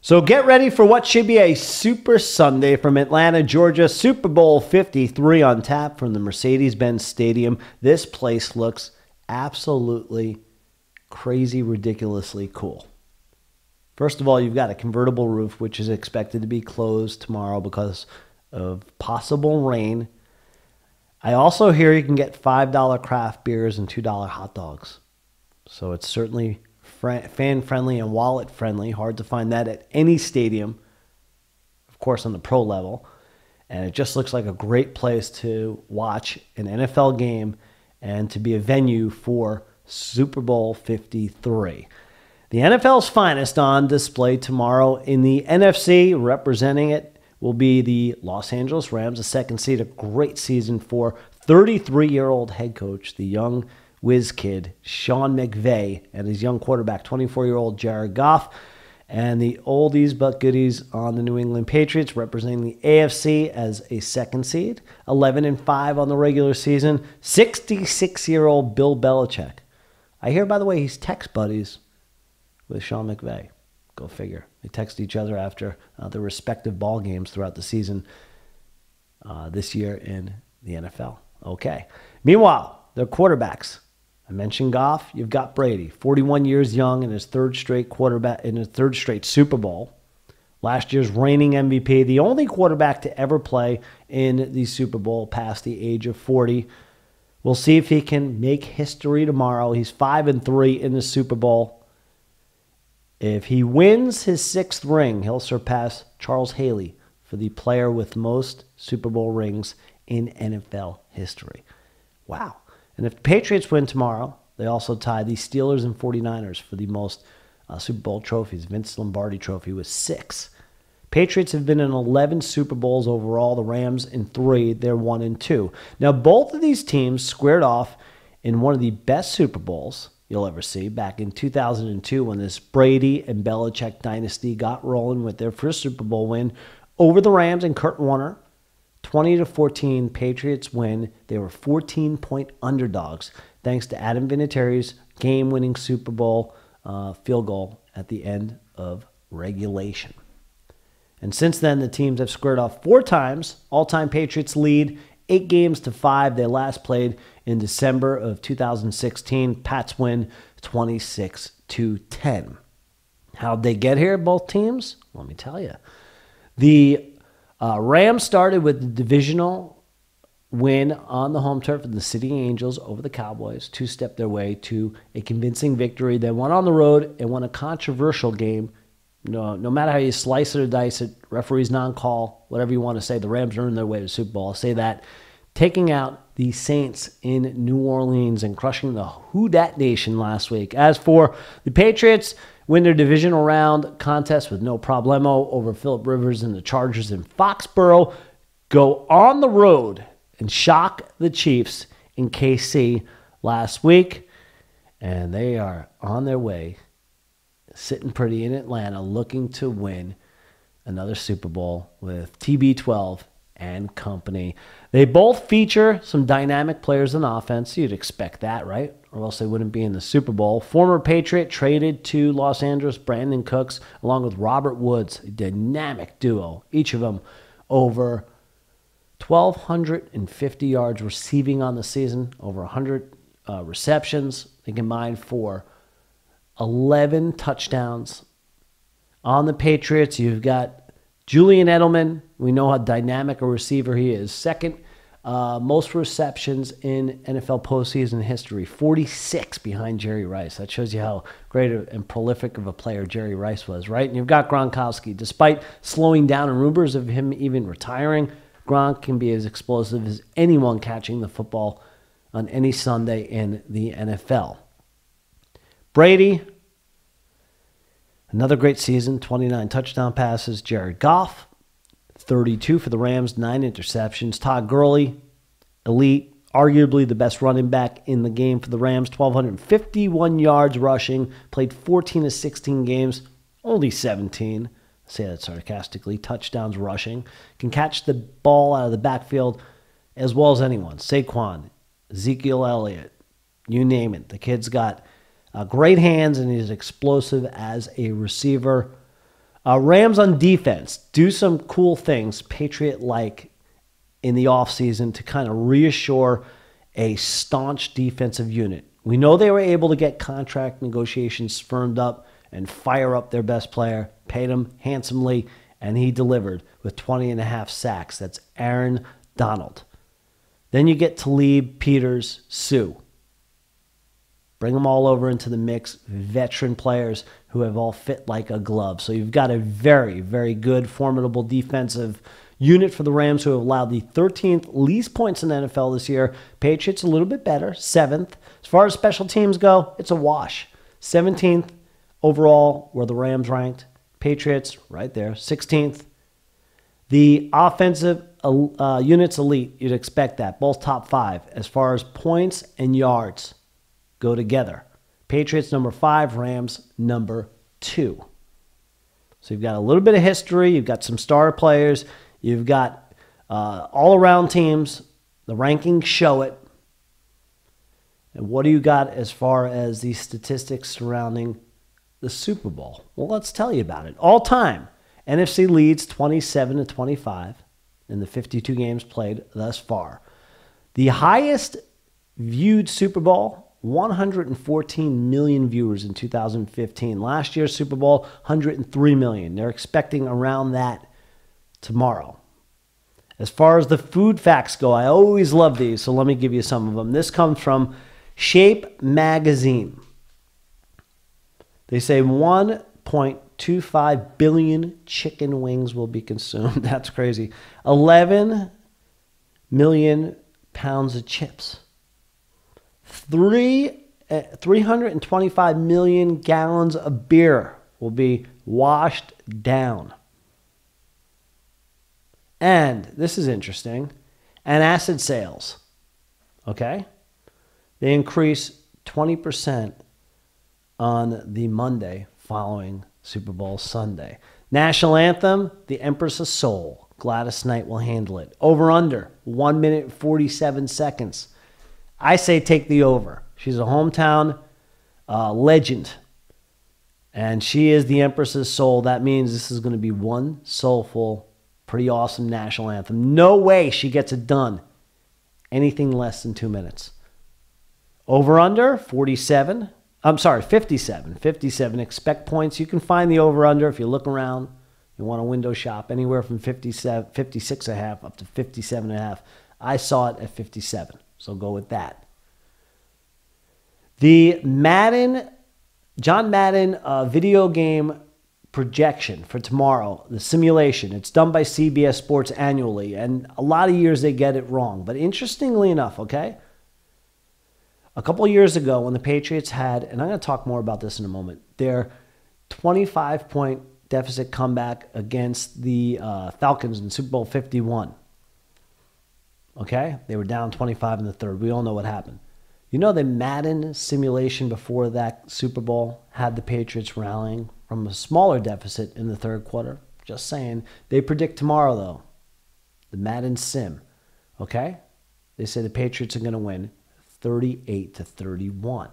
So get ready for what should be a super Sunday from Atlanta, Georgia. Super Bowl 53 on tap from the Mercedes-Benz Stadium. This place looks absolutely crazy, ridiculously cool. First of all, you've got a convertible roof, which is expected to be closed tomorrow because of possible rain. I also hear you can get $5 craft beers and $2 hot dogs. So it's certainly fan-friendly and wallet-friendly. Hard to find that at any stadium, of course, on the pro level. And it just looks like a great place to watch an NFL game and to be a venue for Super Bowl 53. The NFL's finest on display tomorrow. In the NFC, representing it will be the Los Angeles Rams, the second seed. A great season for 33-year-old head coach, the young whiz kid, Sean McVay, and his young quarterback, 24-year-old Jared Goff, and the oldies but goodies on the New England Patriots, representing the AFC as a second seed, 11-5 on the regular season, 66-year-old Bill Belichick. I hear, by the way, he's text buddies with Sean McVay. Go figure. They text each other after their respective ball games throughout the season this year in the NFL. Okay. Meanwhile, their quarterbacks. I mentioned Goff. You've got Brady, 41 years young, in his third straight Super Bowl. Last year's reigning MVP, the only quarterback to ever play in the Super Bowl past the age of 40. We'll see if he can make history tomorrow. He's 5-3 in the Super Bowl. If he wins his sixth ring, he'll surpass Charles Haley for the player with most Super Bowl rings in NFL history. Wow. And if the Patriots win tomorrow, they also tie the Steelers and 49ers for the most Super Bowl trophies. Vince Lombardi trophy with 6. Patriots have been in 11 Super Bowls overall. The Rams in 3. They're 1-2. Now, both of these teams squared off in one of the best Super Bowls you'll ever see back in 2002 when this Brady and Belichick dynasty got rolling with their first Super Bowl win over the Rams and Kurt Warner. 20-14 Patriots win. They were 14-point underdogs thanks to Adam Vinatieri's game-winning Super Bowl field goal at the end of regulation. And since then, the teams have squared off 4 times. All-time Patriots lead 8-5. They last played in December of 2016. Pats win 26-10. How'd they get here, both teams? Let me tell you. The Rams started with the divisional win on the home turf of the City Angels over the Cowboys to step their way to a convincing victory. They went on the road and won a controversial game. No matter how you slice it or dice it, referees non-call, whatever you want to say, the Rams earned their way to the Super Bowl. I'll say that. Taking out the Saints in New Orleans and crushing the Who Dat Nation last week. As for the Patriots, win their divisional round contest with no problemo over Phillip Rivers and the Chargers in Foxborough. Go on the road and shock the Chiefs in KC last week. And they are on their way, sitting pretty in Atlanta, looking to win another Super Bowl with TB12 and company. They both feature some dynamic players on offense. You'd expect that, right? Or else they wouldn't be in the Super Bowl. Former Patriot traded to Los Angeles, Brandon Cooks, along with Robert Woods, a dynamic duo. Each of them over 1,250 yards receiving on the season, over 100 receptions. They combined for 11 touchdowns. On the Patriots, you've got Julian Edelman. We know how dynamic a receiver he is. Second most receptions in NFL postseason history, 46 behind Jerry Rice. That shows you how great and prolific of a player Jerry Rice was, right? And you've got Gronkowski. Despite slowing down and rumors of him even retiring, Gronk can be as explosive as anyone catching the football on any Sunday in the NFL. Brady, another great season, 29 touchdown passes. Jared Goff, 32 for the Rams, 9 interceptions. Todd Gurley, elite, arguably the best running back in the game for the Rams, 1,251 yards rushing, played 14 of 16 games, only 17, I say that sarcastically, touchdowns rushing. Can catch the ball out of the backfield as well as anyone. Saquon, Ezekiel Elliott, you name it. The kid's got great hands and he's explosive as a receiver. Rams on defense, do some cool things Patriot-like in the offseason to kind of reassure a staunch defensive unit. We know they were able to get contract negotiations firmed up and fire up their best player, paid him handsomely, and he delivered with 20.5 sacks. That's Aaron Donald. Then you get Talib, Peters, Sue. Bring them all over into the mix. Veteran players who have all fit like a glove. So you've got a very, very good, formidable defensive unit for the Rams, who have allowed the 13th least points in the NFL this year. Patriots a little bit better, 7th. As far as special teams go, it's a wash. 17th overall, where the Rams ranked. Patriots right there, 16th. The offensive unit's elite. You'd expect that. Both top 5. As far as points and yards go together. Patriots number 5, Rams number 2. So you've got a little bit of history. You've got some star players. You've got all-around teams. The rankings show it. And what do you got as far as the statistics surrounding the Super Bowl? Well, let's tell you about it. All time, NFC leads 27-25 in the 52 games played thus far. The highest viewed Super Bowl, 114 million viewers in 2015. Last year's Super Bowl, 103 million. They're expecting around that tomorrow. As far as the food facts go, I always love these, so let me give you some of them. This comes from Shape Magazine. They say 1.25 billion chicken wings will be consumed. That's crazy. 11 million pounds of chips. 325 million gallons of beer will be washed down. And this is interesting. Antacid sales. Okay? They increase 20% on the Monday following Super Bowl Sunday. National anthem, The Empress of Soul. Gladys Knight will handle it. Over under, 1 minute 47 seconds. I say take the over. She's a hometown legend. And she is the Empress's soul. That means this is going to be one soulful, pretty awesome national anthem. No way she gets it done anything less than 2 minutes. Over under, 47. I'm sorry, 57. 57. Expect points. You can find the over under if you look around. You want to window shop anywhere from 56 and a half up to 57 and a half. I saw it at 57. So go with that. The John Madden video game projection for tomorrow, the simulation, it's done by CBS Sports annually, and a lot of years they get it wrong. But interestingly enough, okay, a couple years ago when the Patriots had, and I'm going to talk more about this in a moment, their 25-point deficit comeback against the Falcons in Super Bowl 51. Okay? They were down 25 in the third. We all know what happened. You know, the Madden simulation before that Super Bowl had the Patriots rallying from a smaller deficit in the third quarter. Just saying. They predict tomorrow, though. The Madden sim. Okay? They say the Patriots are going to win 38-31.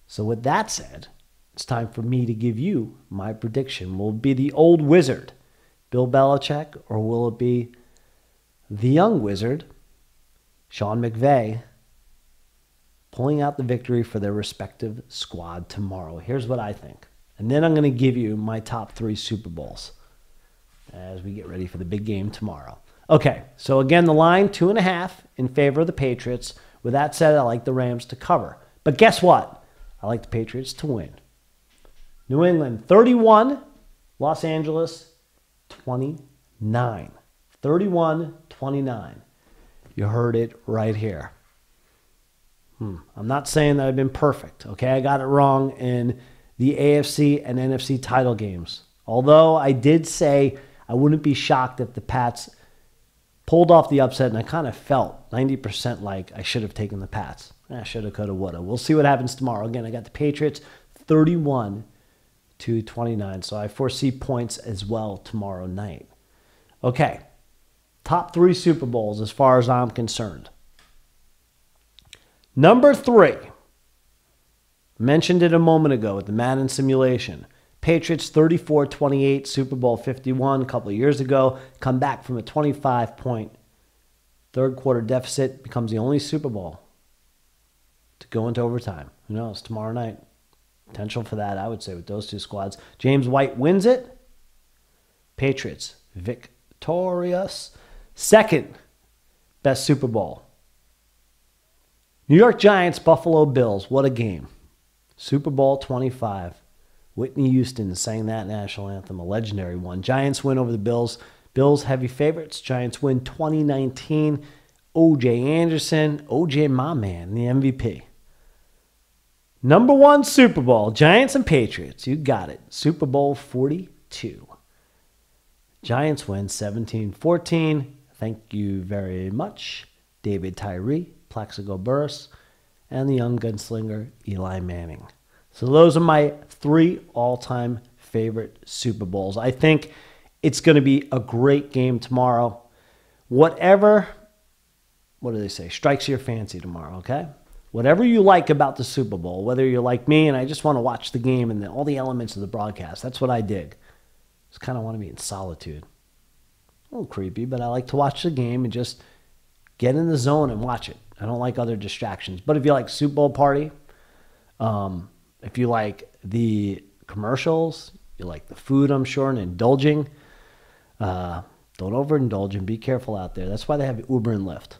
So with that said, it's time for me to give you my prediction. Will it be the old wizard, Bill Belichick, or will it be the young wizard, Sean McVay, pulling out the victory for their respective squad tomorrow? Here's what I think. And then I'm going to give you my top 3 Super Bowls as we get ready for the big game tomorrow. Okay, so again, the line, 2.5 in favor of the Patriots. With that said, I like the Rams to cover. But guess what? I like the Patriots to win. New England, 31. Los Angeles, 29. 31-29. You heard it right here. I'm not saying that I've been perfect, okay? I got it wrong in the AFC and NFC title games. Although I did say I wouldn't be shocked if the Pats pulled off the upset, and I kind of felt 90% like I should have taken the Pats. I shoulda, coulda, woulda. We'll see what happens tomorrow. Again, I got the Patriots 31-29, so I foresee points as well tomorrow night. Okay. Top 3 Super Bowls as far as I'm concerned. Number 3. Mentioned it a moment ago with the Madden simulation. Patriots 34-28, Super Bowl 51 a couple of years ago. Come back from a 25-point third quarter deficit. Becomes the only Super Bowl to go into overtime. Who knows? Tomorrow night. Potential for that, I would say, with those two squads. James White wins it. Patriots victorious. Second best Super Bowl. New York Giants, Buffalo Bills. What a game. Super Bowl 25. Whitney Houston sang that national anthem, a legendary one. Giants win over the Bills. Bills heavy favorites. Giants win 2019. O.J. Anderson. O.J. my man, the MVP. Number one Super Bowl. Giants and Patriots. You got it. Super Bowl 42. Giants win 17-14. Thank you very much. David Tyree, Plaxico Burress, and the young gunslinger Eli Manning. So those are my 3 all-time favorite Super Bowls. I think it's going to be a great game tomorrow. Whatever, what do they say, strikes your fancy tomorrow, okay? Whatever you like about the Super Bowl, whether you're like me and I just want to watch the game and all the elements of the broadcast, that's what I dig. Just kind of want to be in solitude. A little creepy, but I like to watch the game and just get in the zone and watch it. I don't like other distractions. But if you like Super Bowl party, if you like the commercials, you like the food, I'm sure, and indulging, don't overindulge and be careful out there. That's why they have Uber and Lyft.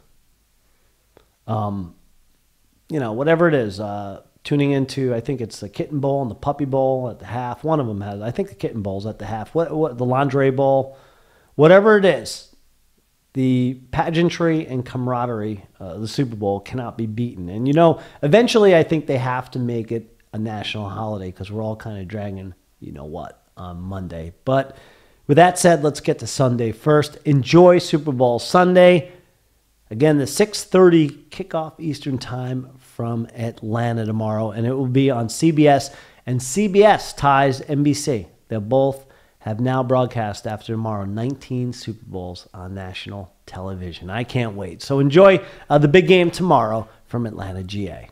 Whatever it is, tuning into, I think it's the Kitten Bowl and the Puppy Bowl at the half. One of them has, I think the Kitten Bowl's at the half. What the Lingerie Bowl, whatever it is, the pageantry and camaraderie, the Super Bowl cannot be beaten. And, eventually I think they have to make it a national holiday because we're all kind of dragging, on Monday. But with that said, let's get to Sunday first. Enjoy Super Bowl Sunday. Again, the 6:30 kickoff Eastern time from Atlanta tomorrow, and it will be on CBS, and CBS ties NBC. They'll both have now broadcast after tomorrow 19 Super Bowls on national television. I can't wait. So enjoy the big game tomorrow from Atlanta, GA.